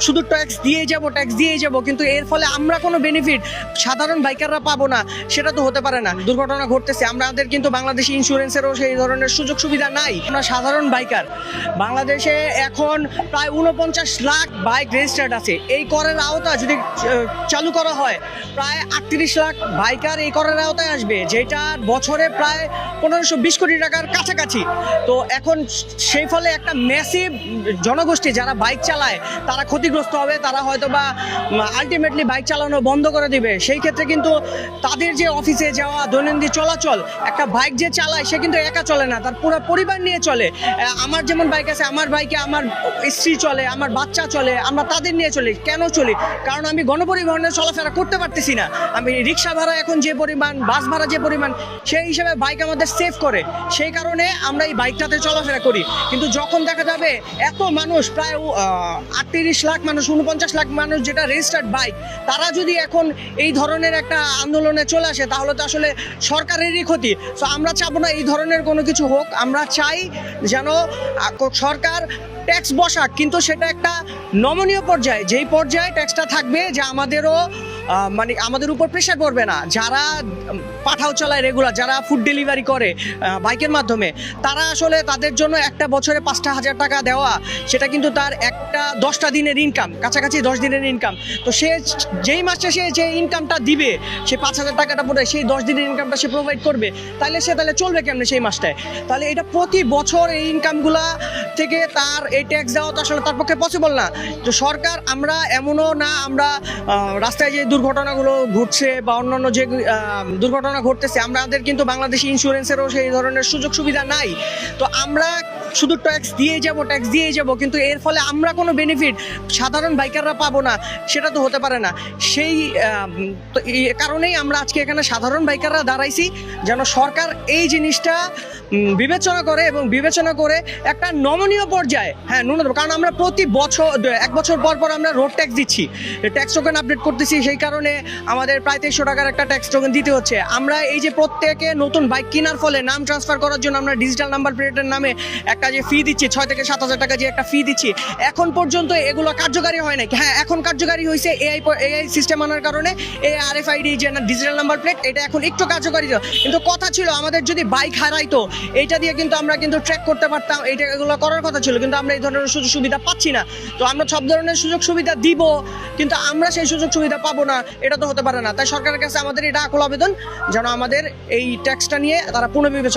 শুধু ট্যাক্স দিয়েই যাব কিন্তু এর ফলে আমরা কোনো বেনিফিট সাধারণ বাইকাররা পাবো না, সেটা তো হতে পারে না। দুর্ঘটনা ঘটতেছে, আমাদের কিন্তু বাংলাদেশি ইন্স্যুরেন্সেরও সেই ধরনের সুযোগ সুবিধা নাই। আমরা সাধারণ বাইকার, বাংলাদেশে এখন প্রায় 49 লাখ বাইক রেজিস্টার্ড আছে। এই করের আওতা যদি চালু করা হয়, প্রায় 38 লাখ বাইকার এই করের আওতায় আসবে, যেটা বছরে প্রায় 1520 কোটি টাকার কাছাকাছি। তো এখন সেই ফলে একটা ম্যাসিভ জনগোষ্ঠী যারা বাইক চালায় তারা ক্ষতিগ্রস্ত হবে, তারা হয়তো বা আলটিমেটলি বাইক চালানো বন্ধ করে দিবে। সেই ক্ষেত্রে কিন্তু তাদের যে অফিসে যাওয়া, দৈনন্দিন চলাচল, একটা বাইক যে চালায় সে কিন্তু একা চলে না, তার পুরো পরিবার নিয়ে চলে। আমার যেমন বাইক আছে, আমার বাইকে আমার স্ত্রী চলে, আমার বাচ্চা চলে, আমরা তাদের নিয়ে চলি। কেন চলি? কারণ আমি গণপরিবহনে চলাফেরা করতে পারতেছি না। আমি রিক্সা ভাড়া এখন যে পরিমাণ, বাস ভাড়া যে পরিমাণ, সেই হিসাবে বাইক আমাদের সেভ করে, সেই কারণে আমরা এই বাইকটাতে চলাফেরা করি। কিন্তু যখন দেখা যাবে এত মানুষ, প্রায় 38 লাখ মানুষ, 49 লাখ মানুষ যেটা রেজিস্টার্ড বাইক, তারা যদি এখন এই ধরনের একটা আন্দোলনে চলে আসে, তাহলে তো আসলে সরকারেরই ক্ষতি। তো আমরা চাবো না এই ধরনের কোনো কিছু হোক। আমরা চাই যেন সরকার ট্যাক্স বসাক, কিন্তু সেটা একটা নমনীয় পর্যায়ে, যেই পর্যায়ে ট্যাক্সটা থাকবে যে আমাদেরও মানে আমাদের উপর প্রেশার পড়বে না। যারা পাঠাও চালায় রেগুলার, যারা ফুড ডেলিভারি করে বাইকের মাধ্যমে, তারা আসলে তাদের জন্য একটা বছরে 5,000 টাকা দেওয়া, সেটা কিন্তু তার একটা 10টা দিনের ইনকাম, কাছাকাছি 10 দিনের ইনকাম। তো সে যেই মাসে সে যে ইনকামটা দিবে, সে 5,000 টাকাটা পড়ে সেই 10 দিনের ইনকামটা সে প্রোভাইড করবে, তাহলে চলবে কেমনে সেই মাসটায়? তাহলে এটা প্রতি বছর এই ইনকামগুলা থেকে তার এই ট্যাক্স দেওয়া তো আসলে তার পক্ষে পসিবল না। তো সরকার, আমরা এমনও না আমরা রাস্তায় যে দুর্ঘটনাগুলো ঘটছে বা অন্যান্য যে দুর্ঘটনা ঘটতেছে, আমাদের কিন্তু বাংলাদেশি ইন্স্যুরেন্সেরও সেই ধরনের সুযোগ সুবিধা নাই। তো আমরা শুধু ট্যাক্স দিয়েই যাব কিন্তু এর ফলে আমরা কোনো বেনিফিট সাধারণ বাইকাররা পাবো না, সেটা তো হতে পারে না। সেই কারণেই আমরা আজকে এখানে সাধারণ বাইকাররা দাঁড়াইছি, যেন সরকার এই জিনিসটা বিবেচনা করে এবং বিবেচনা করে একটা নমনীয় পর্যায়ে, হ্যাঁ ন্যূনতম, কারণ আমরা প্রতি বছর 1 বছর পর আমরা রোড ট্যাক্স দিচ্ছি, ট্যাক্স টোকেন আপডেট করতেছি, সেই কারণে আমাদের প্রায় 2300 টাকার একটা ট্যাক্স টোকেন দিতে হচ্ছে। আমরা এই যে প্রত্যেকে নতুন বাইক কেনার ফলে নাম ট্রান্সফার করার জন্য আমরা ডিজিটাল নাম্বার প্লেটের নামে একটা যে ফি দিচ্ছি, 6 থেকে 7,000 টাকা যে একটা ফি দিচ্ছি, এখন পর্যন্ত এগুলো কার্যকারী হয় নাই। হ্যাঁ, এখন কার্যকারী হয়েছে এআই সিস্টেম আনার কারণে। এই RFID যে ডিজিটাল নাম্বার প্লেট, এটা এখন একটু কার্যকারী, কিন্তু কথা ছিল আমাদের যদি বাইক হারাইতো, এইটা দিয়ে কিন্তু আমরা কিন্তু ট্র্যাক করতে পারতাম, এগুলো করার কথা ছিল, কিন্তু আমরা এই ধরনের সুযোগ সুবিধা পাচ্ছি না। তো আমরা সব ধরনের সুযোগ সুবিধা দিব, কিন্তু আমরা সেই সুযোগ সুবিধা পাবো না, এটা তো হতে পারে না। তাই সরকারের কাছে আমাদের এটা আকুল আবেদন, যেন আমাদের এই ট্যাক্সটা নিয়ে তারা পুনর্বিবেচনা